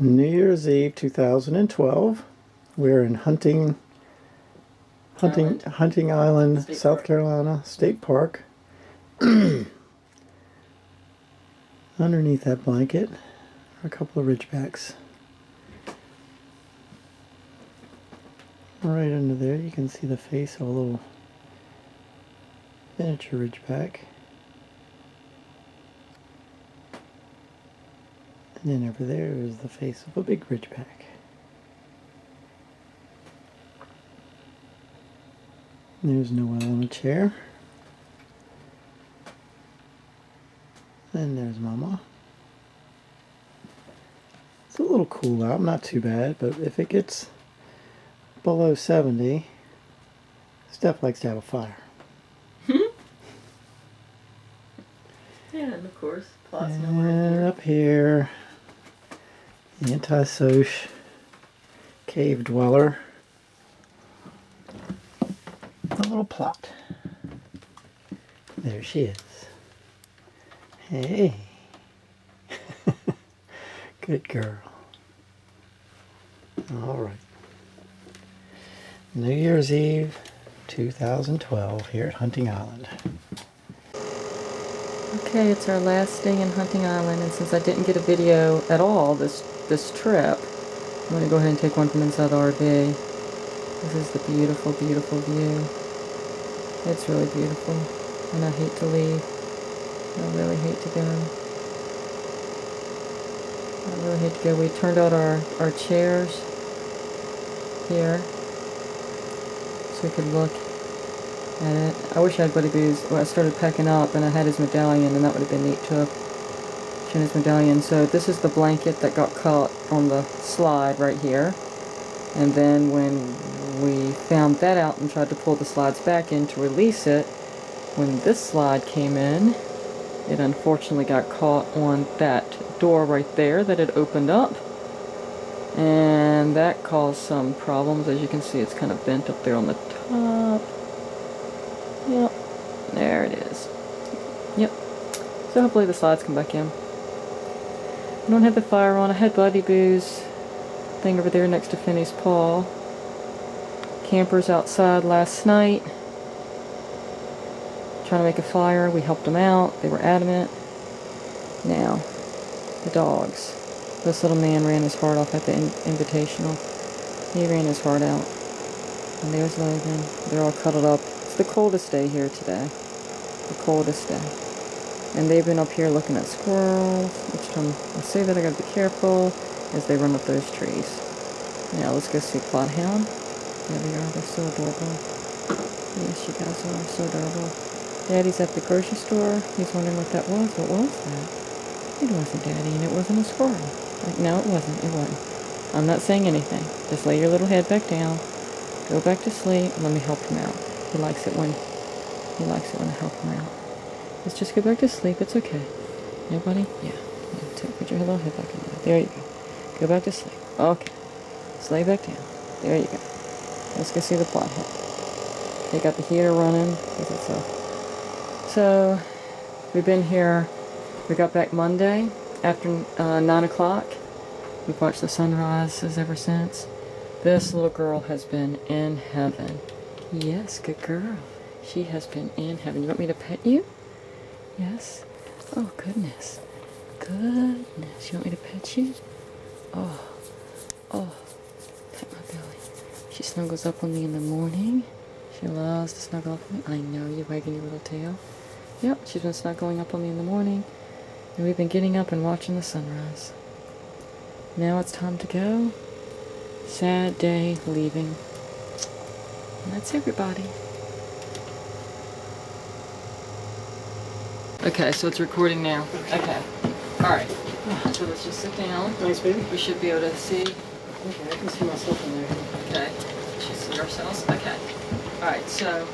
New Year's Eve 2012. We're in Hunting Island, State South Park. Carolina State Park. Underneath that blanket are a couple of ridgebacks. Right under there you can see the face of a little miniature ridgeback. And then over there is the face of a big ridgeback. There's Noelle on a chair. And there's Mama. It's a little cool out, not too bad, but if it gets below 70, Steph likes to have a fire. Yeah, and of course, plots And up here, the anti-soc cave dweller. A little plot. There she is. Hey. Good girl. All right. New Year's Eve 2012 here at Hunting Island. Okay, it's our last day in Hunting Island, and since I didn't get a video at all this trip, I'm going to go ahead and take one from inside the RV. This is the beautiful, beautiful view. It's really beautiful, and I hate to leave. I really hate to go. I really hate to go. We turned out our chairs here so we could look at it. I wish I had Buddy Boo's. Well, I started packing up and I had his medallion, and that would have been neat to have shown his medallion. So this is the blanket that got caught on the slide right here. And then when we found that out and tried to pull the slides back in to release it, when this slide came in, it unfortunately got caught on that door right there that had opened up. And that caused some problems. As you can see, it's kind of bent up there on the top. Yep, there it is. Yep. So hopefully the slides come back in. I don't have the fire on. I had Buddy Boo's thing over there next to Finney's paw. Campers outside last night trying to make a fire. We helped them out. They were adamant. Now, the dogs. This little man ran his heart off at the invitational. He ran his heart out. And there's Logan. They're all cuddled up. It's the coldest day here today. The coldest day. And they've been up here looking at squirrels. Each time I say that, I gotta be careful as they run up those trees. Now let's go see Bloodhound. There they are. They're so adorable. Yes, you guys are so adorable. Daddy's at the grocery store. He's wondering what that was. What was that? It wasn't Daddy, and it wasn't a squirrel. Like, no, it wasn't. It wasn't. I'm not saying anything. Just lay your little head back down. Go back to sleep, and let me help him out. He likes it when I help him out. Let's just go back to sleep. It's okay. Nobody? Yeah. Put your little head back in there. There you go. Go back to sleep. Okay. Just lay back down. There you go. Let's go see the plot head. They got the heater running. So, we've been here. We got back Monday after 9 o'clock. We've watched the sunrises ever since. This little girl has been in heaven. Yes, good girl. She has been in heaven. You want me to pet you? Yes? Oh, goodness. Goodness. You want me to pet you? Oh. Pet my belly. She snuggles up on me in the morning. She loves to snuggle up on me. I know, you're wagging your little tail. Yep, she's been snuggling up on me in the morning. And we've been getting up and watching the sunrise. Now it's time to go. Sad day leaving. And that's everybody. Okay, so it's recording now. Okay. Alright. So let's just sit down. Thanks, baby. We should be able to see. Okay, I can see myself in there. Okay. We should see ourselves. Okay. Alright, so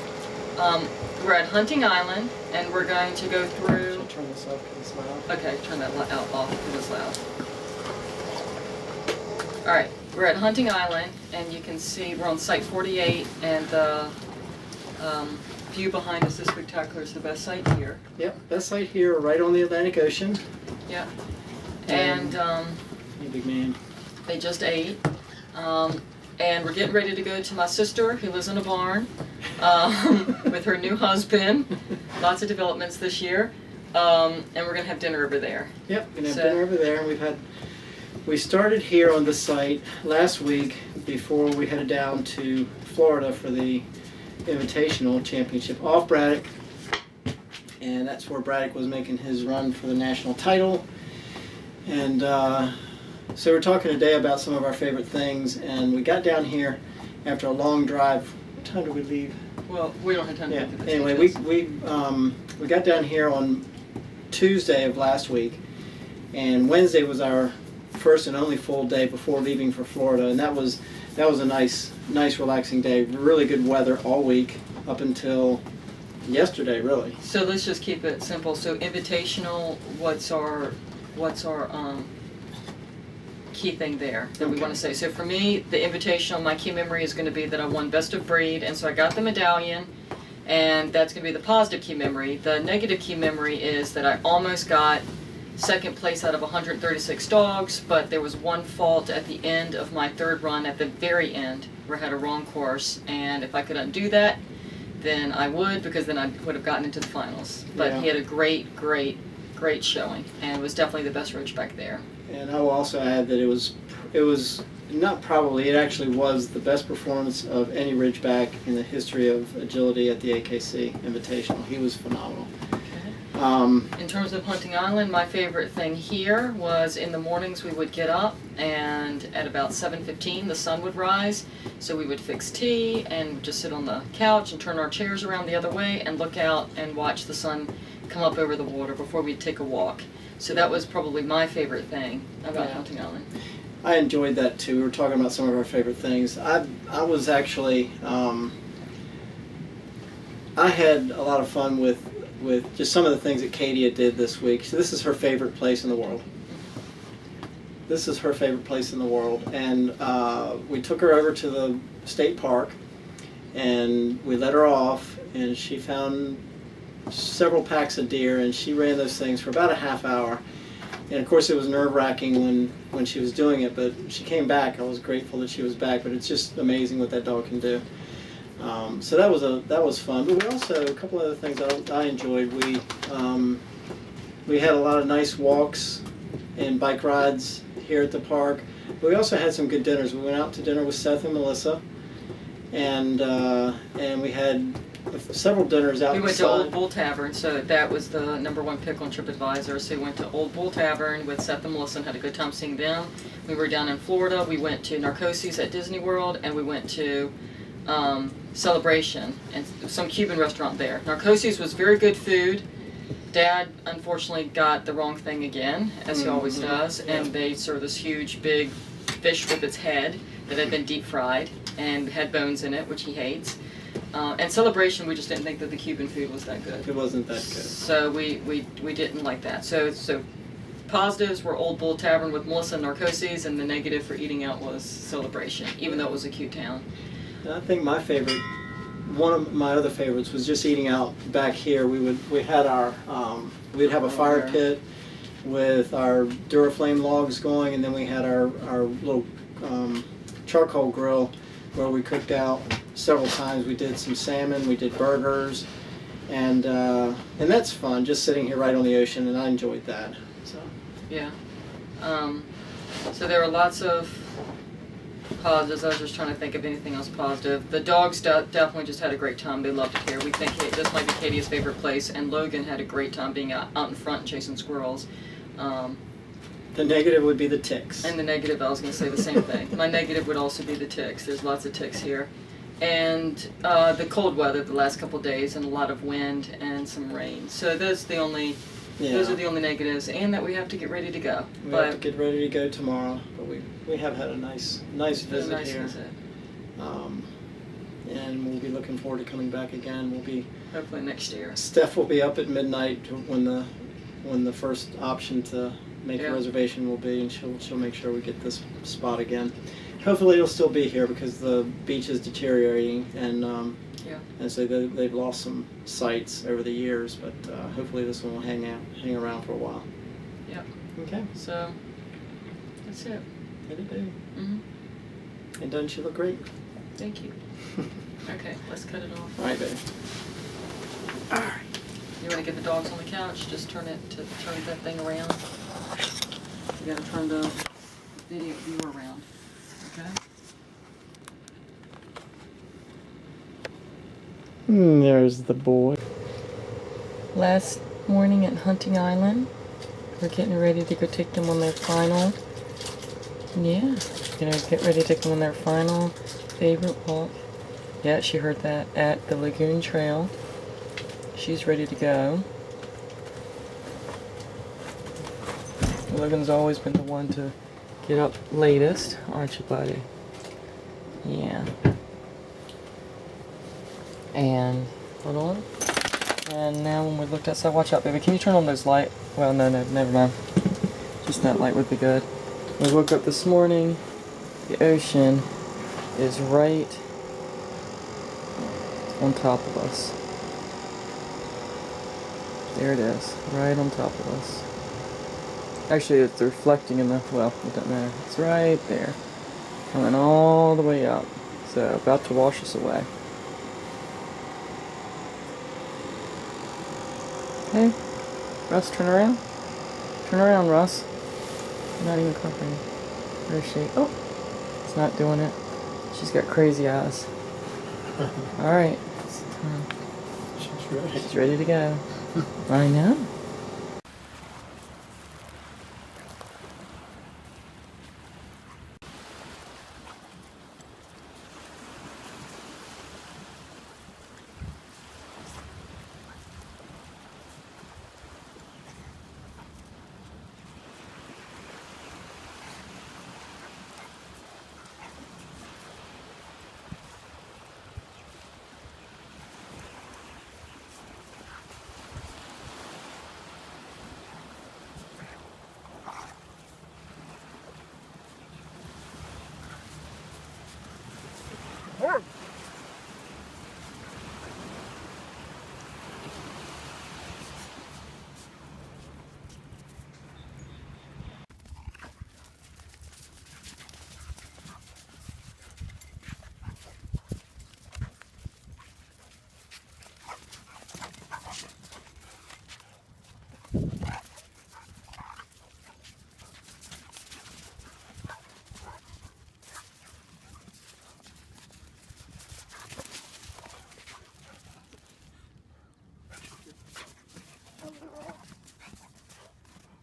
we're at Hunting Island, and we're going to go through. Should I turn this off because it's loud? Okay, turn that off because it's loud. Alright, we're at Hunting Island, and you can see we're on Site 48, and the view behind us is spectacular. It's the best site here. Yep, best site here, right on the Atlantic Ocean. Yeah. And Hey, big man. They just ate. And we're getting ready to go to my sister, who lives in a barn, with her new husband. Lots of developments this year. And we're going to have dinner over there. Yep, we're going to have dinner over there. And we started here on the site last week before we headed down to Florida for the Invitational Championship off Braddock. And that's where Braddock was making his run for the national title. And so we're talking today about some of our favorite things, and we got down here after a long drive. What time did we leave? Well, we don't have time to Yeah. get to this. Anyway, we got down here on Tuesday of last week, and Wednesday was our first and only full day before leaving for Florida, and that was a nice relaxing day. Really good weather all week up until yesterday, really. So let's just keep it simple. So invitational, what's our key thing there that we want to say? So for me, the invitational, my key memory is going to be that I won best of breed, and so I got the medallion, and that's going to be the positive key memory. The negative key memory is that I almost got second place out of 136 dogs, but there was one fault at the end of my third run, at the very end, where I had a wrong course, and if I could undo that, then I would, because then I would have gotten into the finals. But Yeah. he had a great showing, and was definitely the best Ridgeback there. And I will also add that it was not probably, it actually was the best performance of any Ridgeback in the history of agility at the AKC Invitational. He was phenomenal. In terms of Hunting Island, my favorite thing here was in the mornings we would get up, and at about 7:15 the sun would rise, so we would fix tea and just sit on the couch and turn our chairs around the other way and look out and watch the sun come up over the water before we'd take a walk. So that was probably my favorite thing about Hunting Island. I enjoyed that too. We were talking about some of our favorite things. I was actually, I had a lot of fun with just some of the things that Katie did this week. So this is her favorite place in the world. This is her favorite place in the world. And we took her over to the state park, and we let her off, and she found several packs of deer, and she ran those things for about a half hour. And of course it was nerve-wracking when she was doing it, but she came back. I was grateful that she was back, but it's just amazing what that dog can do. So that was fun. But we also, a couple other things I enjoyed. We had a lot of nice walks and bike rides here at the park. But we also had some good dinners. We went out to dinner with Seth and Melissa, and we had several dinners outside. We went to Old Bull Tavern, so that was the #1 pick on TripAdvisor. So we went to Old Bull Tavern with Seth and Melissa and had a good time seeing them. We were down in Florida. We went to Narcosis at Disney World, and we went to Celebration and some Cuban restaurant there. Narcosis was very good food. Dad unfortunately got the wrong thing again, as he always does, and they served this huge big fish with its head that had been deep fried and had bones in it, which he hates. And Celebration, we just didn't think that the Cuban food was that good. It wasn't that good. So we didn't like that. So positives were Old Bull Tavern with Melissa and Narcosis, and the negative for eating out was Celebration, even though it was a cute town. And I think one of my other favorites was just eating out back here. We'd have a fire pit with our Duraflame logs going, and then we had our little charcoal grill where we cooked out several times. We did some salmon, we did burgers, and that's fun, just sitting here right on the ocean, and I enjoyed that. So yeah. So there were lots of positives. I was just trying to think of anything else positive. The dogs definitely just had a great time. They loved it here. We think this might be Katie's favorite place, and Logan had a great time being out in front and chasing squirrels. the negative would be the ticks. And the negative, I was going to say the same thing. My negative would also be the ticks. There's lots of ticks here. And the cold weather the last couple of days, and a lot of wind and some rain. So those are the only negatives, and that we have to get ready to go. We have to get ready to go tomorrow, but we have had a nice visit here. And we'll be looking forward to coming back again. We'll be hopefully next year. Steph will be up at midnight when the first option to make a reservation will be, and she'll make sure we get this spot again. Hopefully it'll still be here because the beach is deteriorating, and so they've lost some sites over the years, but hopefully this one will hang around for a while. Yep. Okay. So that's it. me to do. Mm-hmm. And doesn't she look great? Thank you. Okay, let's cut it off. All right, baby. All right. You want to get the dogs on the couch? Just turn that thing around. You gotta turn the video viewer around. Okay? There's the boy. Last morning at Hunting Island. We're getting ready to go take them on their final. Yeah, get ready to take them on their final favorite walk. Yeah, she heard that at the Lagoon Trail. She's ready to go. Logan's always been the one to get up latest, aren't you, buddy? Yeah. And, hold on. And now when we looked outside, watch out, baby. Can you turn on those lights? Well, no, never mind. Just that light would be good. We woke up this morning. The ocean is right on top of us. There it is, right on top of us. Actually, it's reflecting in the, well, it doesn't matter. It's right there. Coming all the way up. So, about to wash us away. Hey, Russ, turn around. Turn around, Russ. You're not even cooperating. Where is she? Oh, it's not doing it. She's got crazy eyes. Alright, it's time. She's ready. She's ready to go. I know.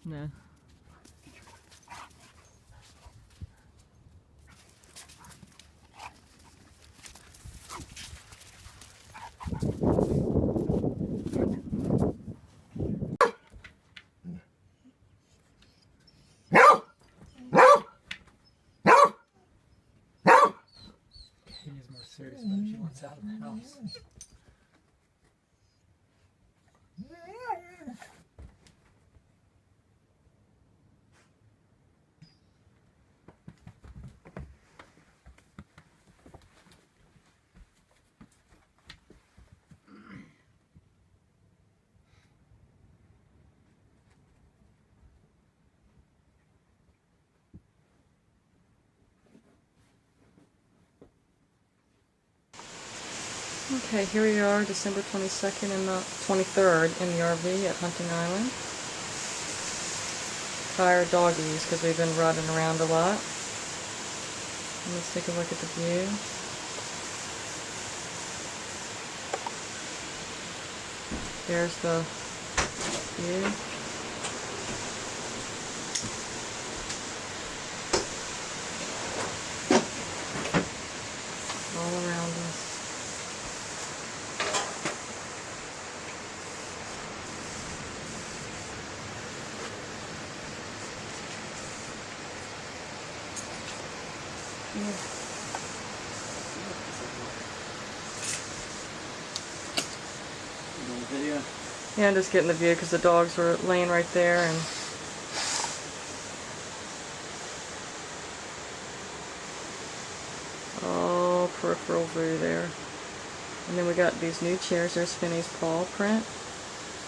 No. Katie's more serious about it. She wants out of the house. Okay, here we are, December 22nd and the 23rd in the RV at Hunting Island. Tired doggies because we've been running around a lot. And let's take a look at the view. There's the view. All around us. Video. Yeah, I'm just getting the view because the dogs were laying right there and all peripheral view there. And then we got these new chairs. There's Finney's paw print.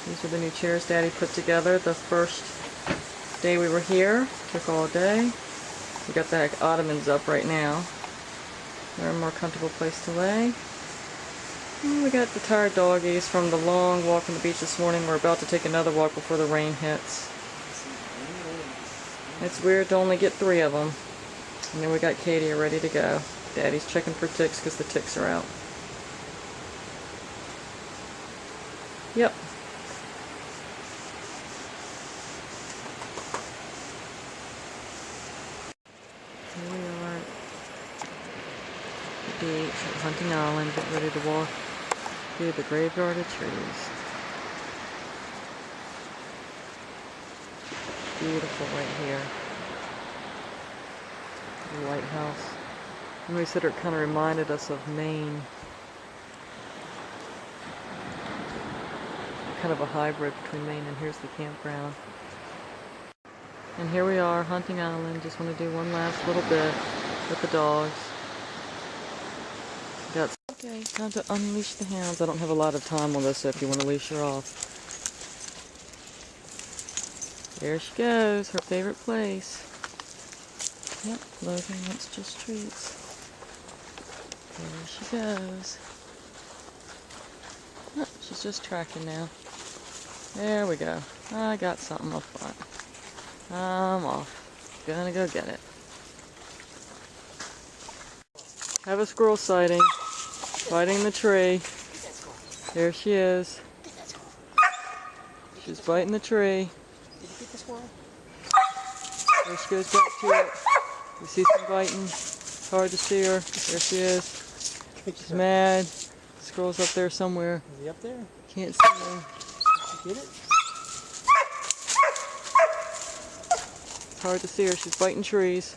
These are the new chairs Daddy put together the first day we were here. Took all day. We got the ottomans up right now. They're a more comfortable place to lay. And we got the tired doggies from the long walk on the beach this morning. We're about to take another walk before the rain hits. It's weird to only get 3 of them. And then we got Katie ready to go. Daddy's checking for ticks because the ticks are out. Yep. Here we are at the beach at Hunting Island, getting ready to walk through the graveyard of trees. Beautiful right here. The lighthouse. And we said it kind of reminded us of Maine. Kind of a hybrid between Maine and here's the campground. And here we are, Hunting Island. Just want to do one last little bit with the dogs. Okay, time to unleash the hounds. I don't have a lot of time on this, so if you want to leash her off. There she goes, her favorite place. Yep, Logan wants just treats. There she goes. Oh, she's just tracking now. There we go. I got something up front. I'm off. Gonna go get it. Have a squirrel sighting. Biting the tree. There she is. She's biting the tree. Did you get the squirrel? There she goes back to it. You see some biting. It's hard to see her. There she is. She's mad. Squirrel's up there somewhere. Is he up there? Can't see her. Did you get it? It's hard to see her. She's biting trees.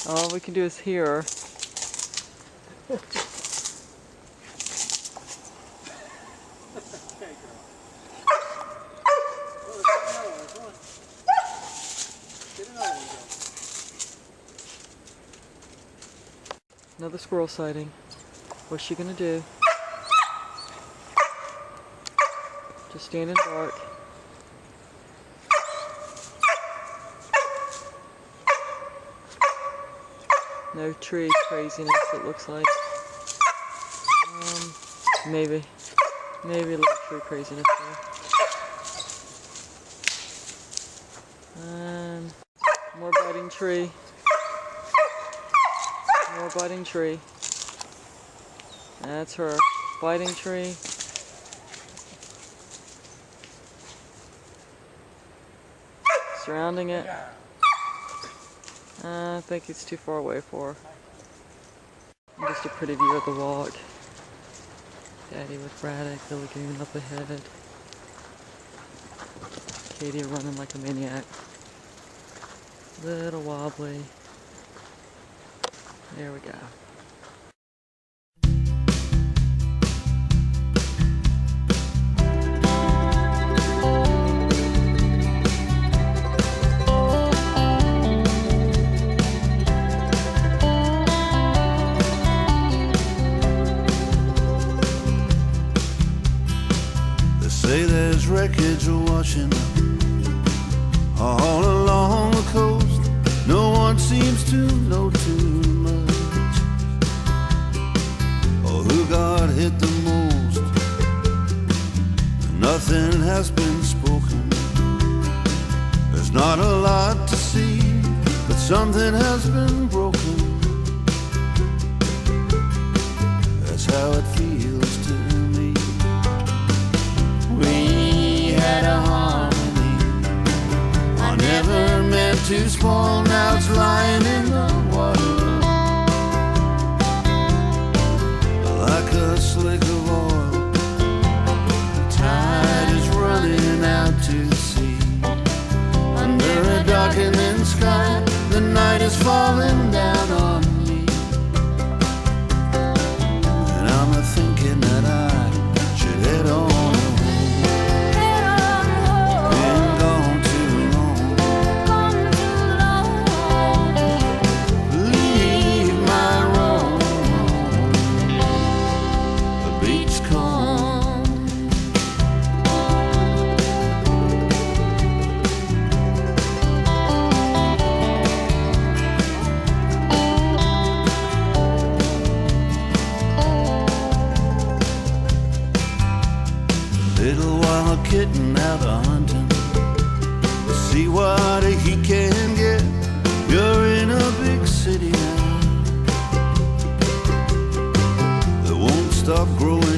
All we can do is hear her. Another squirrel sighting. What's she gonna do? Just stand in dark. No tree craziness, it looks like. Maybe a little tree craziness there. More biting tree. More biting tree. That's her. Biting tree. Surrounding it. I think it's too far away for her. Just a pretty view of the walk. Daddy with Braddock, Billy Green up ahead. Katie running like a maniac. Little wobbly. There we go. Say there's wreckage washing up all along the coast. No one seems to know too much, or who got hit the most. Nothing has been spoken. There's not a lot to see, but something has been broken. That's how it feels to me. We had a harmony I never meant to spoil. Now it's lying in the water like a slick of oil. The tide is running out to sea. Under a darkening sky, the night is falling down on me. And I'm thinking that I should head on. stop growing